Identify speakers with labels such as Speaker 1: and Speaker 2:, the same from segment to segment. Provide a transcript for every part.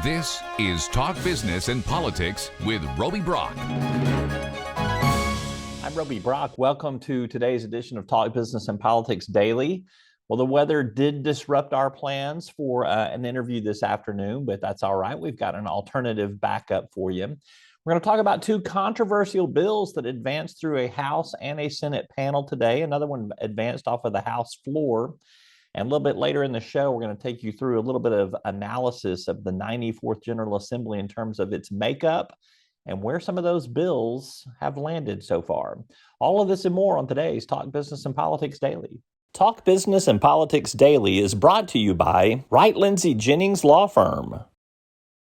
Speaker 1: This is Talk Business and Politics with Roby Brock.
Speaker 2: I'm Roby Brock. Welcome to today's edition of Talk Business and Politics Daily. Well, the weather did disrupt our plans for an interview this afternoon, but that's all right. We've got an alternative backup for you. We're going to talk about two controversial bills that advanced through a House and a Senate panel today. Another one advanced off of the House floor. And a little bit later in the show, we're going to take you through a little bit of analysis of the 94th General Assembly in terms of its makeup and where some of those bills have landed so far. All of this and more on today's Talk Business and Politics Daily. Talk Business and Politics Daily is brought to you by Wright Lindsey Jennings Law Firm,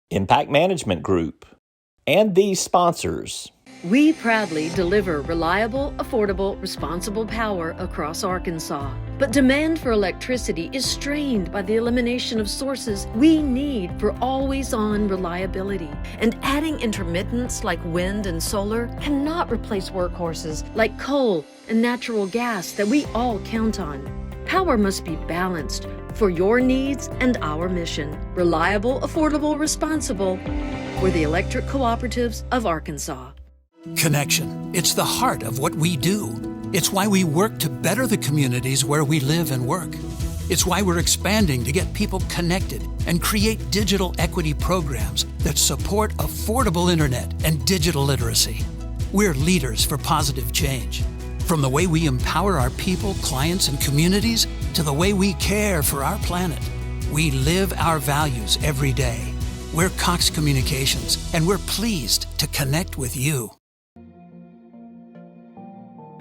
Speaker 2: Impact Management Group, and these sponsors.
Speaker 3: We proudly deliver reliable, affordable, responsible power across Arkansas. But demand for electricity is strained by the elimination of sources we need for always-on reliability. And adding intermittents like wind and solar cannot replace workhorses like coal and natural gas that we all count on. Power must be balanced for your needs and our mission. Reliable, affordable, responsible. We're the Electric Cooperatives of Arkansas.
Speaker 4: Connection. It's the heart of what we do. It's why we work to better the communities where we live and work. It's why we're expanding to get people connected and create digital equity programs that support affordable internet and digital literacy. We're leaders for positive change. From the way we empower our people, clients, and communities to the way we care for our planet. We live our values every day. We're Cox Communications, and we're pleased to connect with you.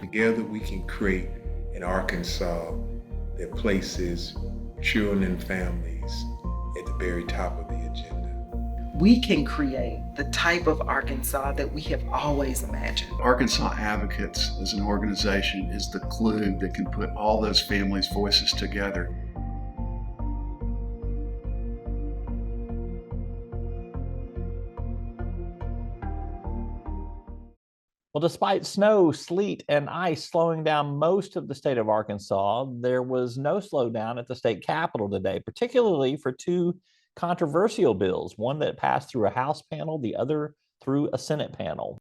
Speaker 5: Together we can create an Arkansas that places children and families at the very top of the agenda.
Speaker 6: We can create the type of Arkansas that we have always imagined.
Speaker 7: Arkansas Advocates as an organization is the glue that can put all those families' voices together.
Speaker 2: Well, despite snow, sleet, and ice slowing down most of the state of Arkansas, there was no slowdown at the state capitol today, particularly for two controversial bills, one that passed through a House panel, the other through a Senate panel.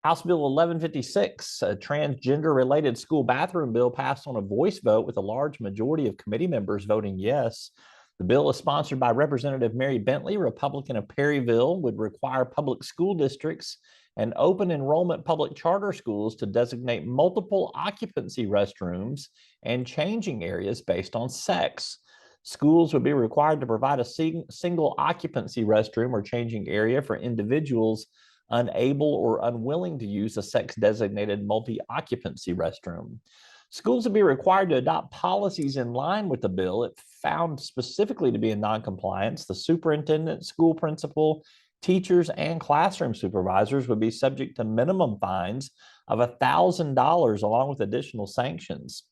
Speaker 2: House Bill 1156, a transgender-related school bathroom bill, passed on a voice vote with a large majority of committee members voting yes. The bill is sponsored by Representative Mary Bentley, Republican of Perryville, would require public school districts and open enrollment public charter schools to designate multiple occupancy restrooms and changing areas based on sex. Schools would be required to provide a single occupancy restroom or changing area for individuals unable or unwilling to use a sex-designated multi-occupancy restroom. Schools would be required to adopt policies in line with the bill if found specifically to be in noncompliance. The superintendent, school principal, teachers, and classroom supervisors would be subject to minimum fines of $1,000 along with additional sanctions.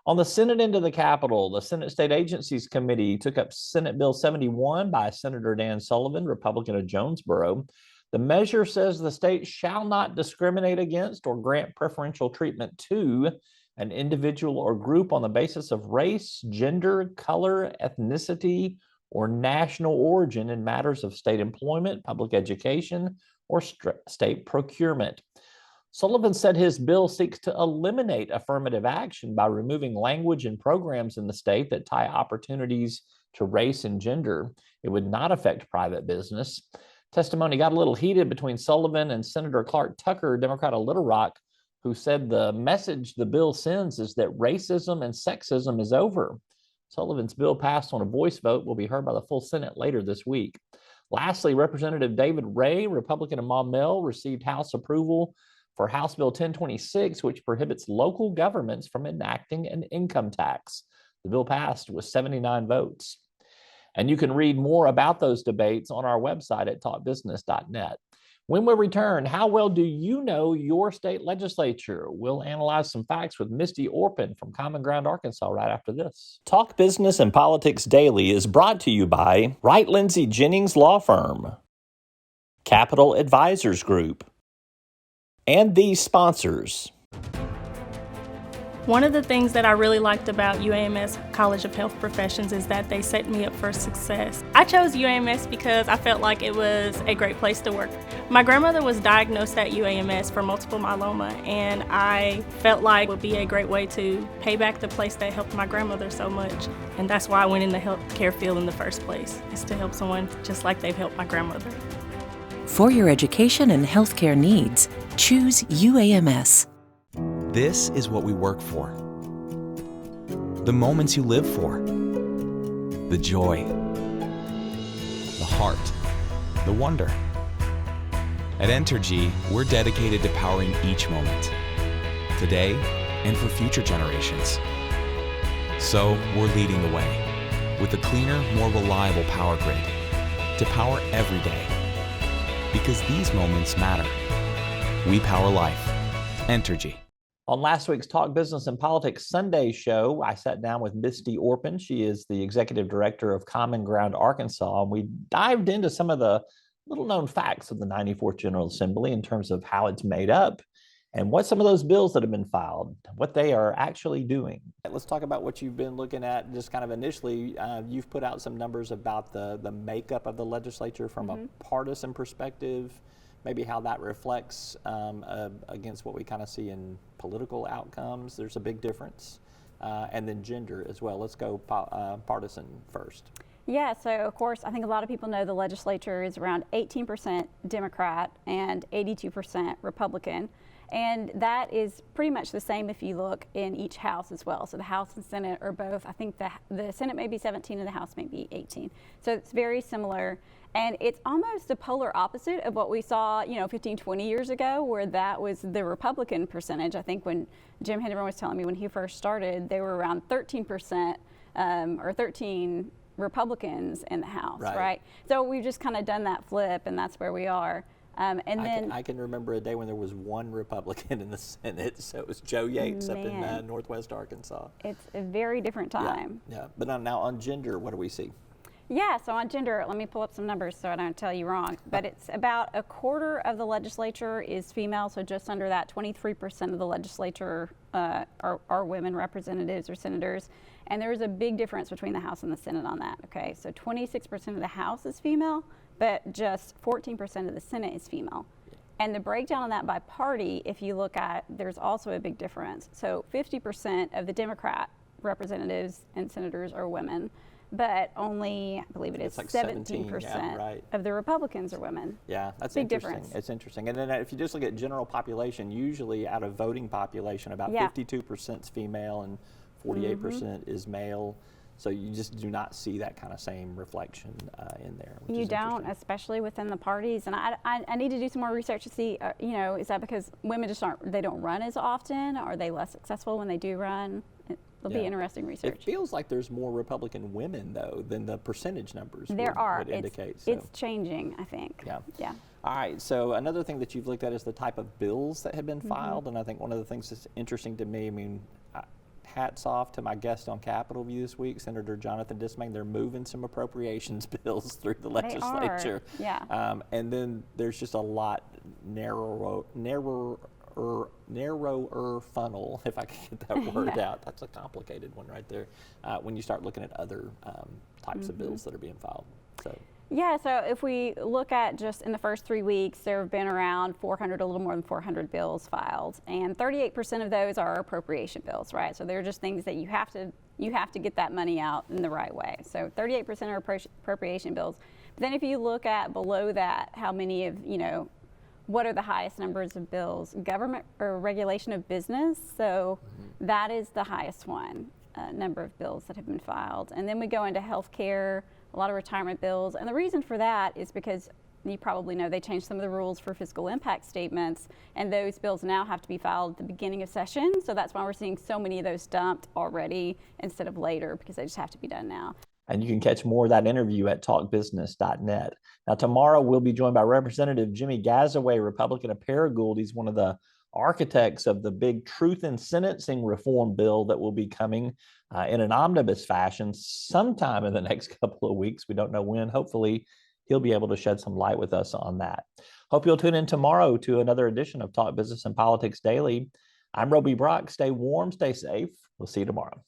Speaker 2: On the Senate end of the Capitol, the Senate State Agencies Committee took up Senate Bill 71 by Senator Dan Sullivan, Republican of Jonesboro. The measure says the state shall not discriminate against or grant preferential treatment to an individual or group on the basis of race, gender, color, ethnicity, or national origin in matters of state employment, public education, or state procurement. Sullivan said his bill seeks to eliminate affirmative action by removing language and programs in the state that tie opportunities to race and gender. It would not affect private business. Testimony got a little heated between Sullivan and Senator Clark Tucker, Democrat of Little Rock, who said the message the bill sends is that racism and sexism is over. Sullivan's bill passed on a voice vote will be heard by the full Senate later this week. Lastly, Representative David Ray, Republican of Maumelle, received House approval for House Bill 1026, which prohibits local governments from enacting an income tax. The bill passed with 79 votes. And you can read more about those debates on our website at talkbusiness.net. When we return, how well do you know your state legislature? We'll analyze some facts with Misty Orpin from Common Ground, Arkansas, right after this. Talk Business and Politics Daily is brought to you by Wright Lindsey Jennings Law Firm, Capital Advisors Group, and these sponsors.
Speaker 8: One of the things that I really liked about UAMS College of Health Professions is that they set me up for success. I chose UAMS because I felt like it was a great place to work. My grandmother was diagnosed at UAMS for multiple myeloma, and I felt like it would be a great way to pay back the place that helped my grandmother so much. And that's why I went in the healthcare field in the first place, is to help someone just like they've helped my grandmother.
Speaker 9: For your education and healthcare needs, choose UAMS.
Speaker 10: This is what we work for. The moments you live for. The joy. The heart. The wonder. At Entergy, we're dedicated to powering each moment. Today and for future generations. So we're leading the way with a cleaner, more reliable power grid to power every day. Because these moments matter. We power life. Entergy.
Speaker 2: On last week's Talk Business and Politics Sunday show, I sat down with Misty Orpin. She is the executive director of Common Ground Arkansas, and we dived into some of the little-known facts of the 94th General Assembly in terms of how it's made up and what some of those bills that have been filed, what they are actually doing. Let's talk about what you've been looking at. Just kind of initially, you've put out some numbers about the makeup of the legislature from a partisan perspective, maybe how that reflects against what we kind of see in political outcomes. There's a big difference. And then gender as well. Let's go partisan first.
Speaker 11: Yeah, so of course, I think a lot of people know the legislature is around 18% Democrat and 82% Republican. And that is pretty much the same if you look in each house as well. So the House and Senate are both, I think the Senate may be 17 and the House may be 18. So it's very similar. And it's almost a polar opposite of what we saw, 15, 20 years ago, where that was the Republican percentage. I think when Jim Henderman was telling me when he first started, they were around 13% or 13 Republicans in the House, right? So we've just kind of done that flip, and that's where we are. I
Speaker 2: can remember a day when there was one Republican in the Senate, so it was Joe Yates up in Northwest Arkansas.
Speaker 11: It's a very different time.
Speaker 2: Yeah. But now on gender, what do we see?
Speaker 11: Yeah, so on gender, let me pull up some numbers so I don't tell you wrong, but it's about a quarter of the legislature is female, so just under that, 23% of the legislature are women representatives or senators, and there's a big difference between the House and the Senate on that, okay? So 26% of the House is female, but just 14% of the Senate is female. And the breakdown on that by party, if you look at, there's also a big difference. So 50% of the Democrat representatives and senators are women, but only, I believe it's like 17% of the Republicans are women.
Speaker 2: Yeah, that's
Speaker 11: big
Speaker 2: interesting.
Speaker 11: Difference.
Speaker 2: It's interesting. And then if you just look at general population, usually out of voting population, about 52% is female and 48% is male. So you just do not see that kind of same reflection in there.
Speaker 11: You don't, especially within the parties. And I need to do some more research to see, is that because women just they don't run as often? Are they less successful when they do run? It'll be interesting research.
Speaker 2: It feels like there's more Republican women, though, than the percentage numbers would indicate.
Speaker 11: It's changing, I think.
Speaker 2: Yeah. All right, so another thing that you've looked at is the type of bills that have been filed. And I think one of the things that's interesting to me, hats off to my guest on Capitol View this week, Senator Jonathan Dismay. They're moving some appropriations bills through the legislature.
Speaker 11: They are. Yeah.
Speaker 2: And then there's just a lot narrower funnel, if I can get that word out. That's a complicated one right there. When you start looking at other types of bills that are being filed.
Speaker 11: Yeah, so if we look at just in the first 3 weeks, there have been around 400, a little more than 400 bills filed, and 38% of those are appropriation bills, right? So they're just things that you have to get that money out in the right way. So 38% are appropriation bills. But then if you look at below that, how many of, what are the highest numbers of bills? Government or regulation of business, so that is the highest one, number of bills that have been filed. And then we go into healthcare, a lot of retirement bills. And the reason for that is because you probably know they changed some of the rules for fiscal impact statements, and those bills now have to be filed at the beginning of session. So that's why we're seeing so many of those dumped already instead of later, because they just have to be done now.
Speaker 2: And you can catch more of that interview at talkbusiness.net. Now, tomorrow we'll be joined by Representative Jimmy Gazaway, Republican of Paragould. He's one of the architects of the big Truth in Sentencing reform bill that will be coming in an omnibus fashion sometime in the next couple of weeks. We don't know when. Hopefully, he'll be able to shed some light with us on that. Hope you'll tune in tomorrow to another edition of Talk Business and Politics Daily. I'm Roby Brock. Stay warm, stay safe. We'll see you tomorrow.